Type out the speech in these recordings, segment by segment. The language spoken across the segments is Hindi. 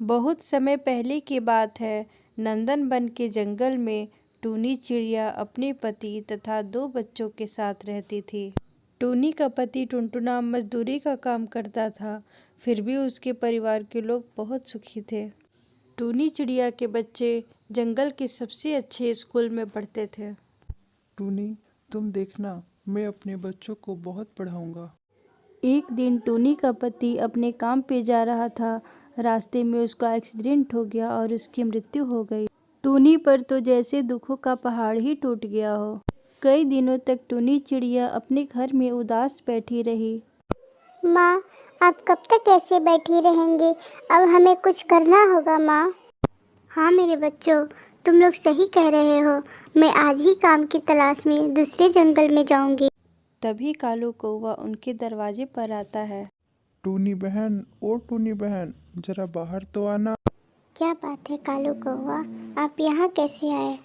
बहुत समय पहले की बात है। नंदनवन के जंगल में टूनी चिड़िया अपने पति तथा 2 बच्चों के साथ रहती थी। टूनी का पति टुनटुना मजदूरी का काम करता था, फिर भी उसके परिवार के लोग बहुत सुखी थे। टूनी चिड़िया के बच्चे जंगल के सबसे अच्छे स्कूल में पढ़ते थे। टूनी, तुम देखना, मैं अपने बच्चों को बहुत पढ़ाऊंगा। एक दिन टूनी का पति अपने काम पे जा रहा था। रास्ते में उसका एक्सीडेंट हो गया और उसकी मृत्यु हो गई। टूनी पर तो जैसे दुखों का पहाड़ ही टूट गया हो। कई दिनों तक टूनी चिड़िया अपने घर में उदास बैठी रही। माँ, आप कब तक ऐसे बैठी रहेंगे? अब हमें कुछ करना होगा माँ। हाँ मेरे बच्चों, तुम लोग सही कह रहे हो। मैं आज ही काम की तलाश में दूसरे जंगल में जाऊंगी। तभी कालू कौवा उनके दरवाजे पर आता है। टूनी बहन, ओ टूनी बहन, जरा बाहर तो आना। क्या बात है कालू कौवा, आप यहाँ कैसे आए?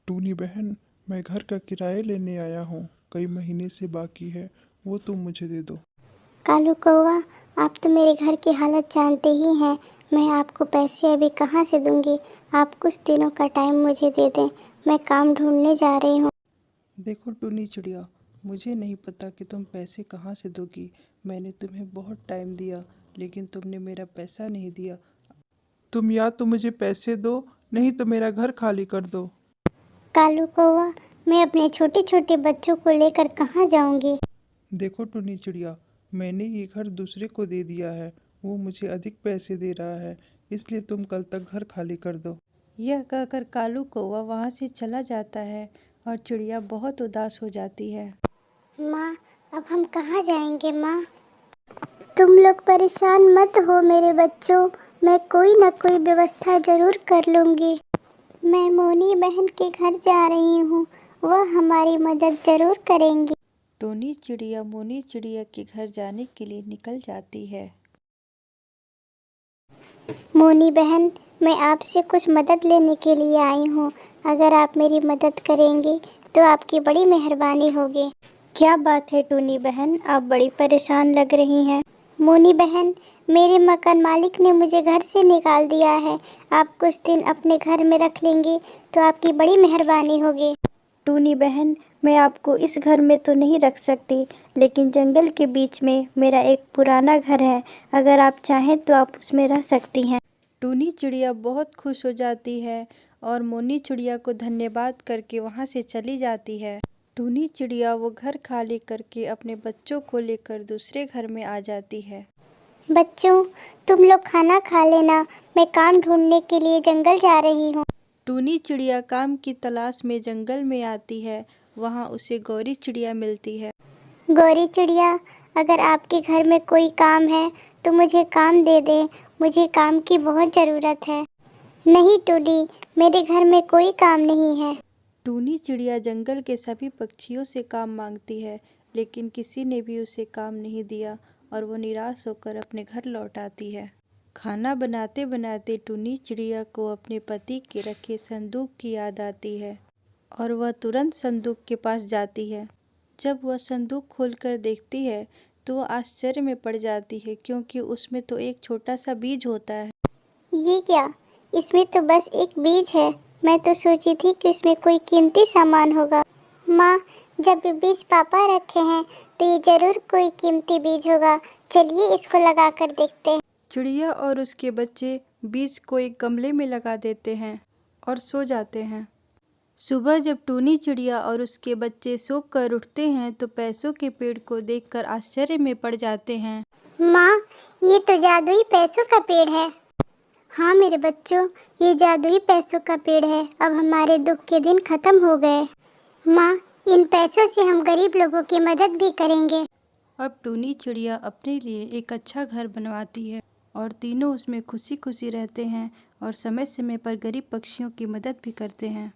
टूनी बहन, मैं घर का किराया लेने आया हूँ। कई महीने से बाकी है, वो तुम मुझे दे दो। कालू कौवा, आप तो मेरे घर की हालत जानते ही हैं। मैं आपको पैसे अभी कहाँ से दूंगी? आप कुछ दिनों का टाइम मुझे दे दें, मैं काम ढूंढने जा रही हूँ। देखो टूनी चिड़िया, मुझे नहीं पता कि तुम पैसे कहाँ से दोगी। मैंने तुम्हें बहुत टाइम दिया, लेकिन तुमने मेरा पैसा नहीं दिया। तुम या तो मुझे पैसे दो, नहीं तो मेरा घर खाली कर दो। कालू कौवा, मैं अपने छोटे छोटे बच्चों को लेकर कहाँ जाऊंगी? देखो टूनी चिड़िया, मैंने ये घर दूसरे को दे दिया है। वो मुझे अधिक पैसे दे रहा है, इसलिए तुम कल तक घर खाली कर दो। यह कहकर कालू कौवा वहाँ से चला जाता है और चिड़िया बहुत उदास हो जाती है। माँ, अब हम कहाँ जाएंगे माँ? तुम लोग परेशान मत हो मेरे बच्चों, मैं कोई न कोई व्यवस्था जरूर कर लूँगी। मैं मोनी बहन के घर जा रही हूँ, वह हमारी मदद जरूर करेंगी। टूनी चिड़िया मोनी चिड़िया के घर जाने के लिए निकल जाती है। मोनी बहन, मैं आपसे कुछ मदद लेने के लिए आई हूँ। अगर आप मेरी मदद करेंगी तो आपकी बड़ी मेहरबानी होगी। क्या बात है टूनी बहन, आप बड़ी परेशान लग रही हैं। मोनी बहन, मेरे मकान मालिक ने मुझे घर से निकाल दिया है। आप कुछ दिन अपने घर में रख लेंगी तो आपकी बड़ी मेहरबानी होगी। टूनी बहन, मैं आपको इस घर में तो नहीं रख सकती, लेकिन जंगल के बीच में मेरा एक पुराना घर है। अगर आप चाहें तो आप उसमें रह सकती हैं। टूनी चिड़िया बहुत खुश हो जाती है और मोनी चिड़िया को धन्यवाद करके वहाँ से चली जाती है। टूनी चिड़िया वो घर खाली करके अपने बच्चों को लेकर दूसरे घर में आ जाती है। बच्चों, तुम लोग खाना खा लेना, मैं काम ढूंढने के लिए जंगल जा रही हूँ। टूनी चिड़िया काम की तलाश में जंगल में आती है। वहाँ उसे गौरी चिड़िया मिलती है। गौरी चिड़िया, अगर आपके घर में कोई काम है तो मुझे काम दे दें, मुझे काम की बहुत ज़रूरत है। नहीं टूनी, मेरे घर में कोई काम नहीं है। टूनी चिड़िया जंगल के सभी पक्षियों से काम मांगती है, लेकिन किसी ने भी उसे काम नहीं दिया और वो निराश होकर अपने घर लौट आती है। खाना बनाते बनाते टूनी चिड़िया को अपने पति के रखे संदूक की याद आती है और वह तुरंत संदूक के पास जाती है। जब वह संदूक खोलकर देखती है तो वह आश्चर्य में पड़ जाती है, क्योंकि उसमें तो एक छोटा सा बीज होता है। ये क्या? इसमें तो बस एक बीज है। मैं तो सोची थी कि इसमें कोई कीमती सामान होगा। माँ, जब ये बीज पापा रखे हैं तो ये ज़रूर कोई कीमती बीज होगा। चलिए इसको लगा कर देखते हैं। चिड़िया और उसके बच्चे बीज को एक गमले में लगा देते हैं और सो जाते हैं। सुबह जब टूनी चिड़िया और उसके बच्चे सोकर उठते हैं तो पैसों के पेड़ को देखकर आश्चर्य में पड़ जाते हैं। माँ, ये तो जादुई पैसों का पेड़ है। हाँ मेरे बच्चों, ये जादुई पैसों का पेड़ है। अब हमारे दुख के दिन खत्म हो गए। माँ, इन पैसों से हम गरीब लोगों की मदद भी करेंगे। अब टूनी चिड़िया अपने लिए एक अच्छा घर बनवाती है और तीनों उसमें खुशी खुशी रहते हैं और समय समय पर गरीब पक्षियों की मदद भी करते हैं।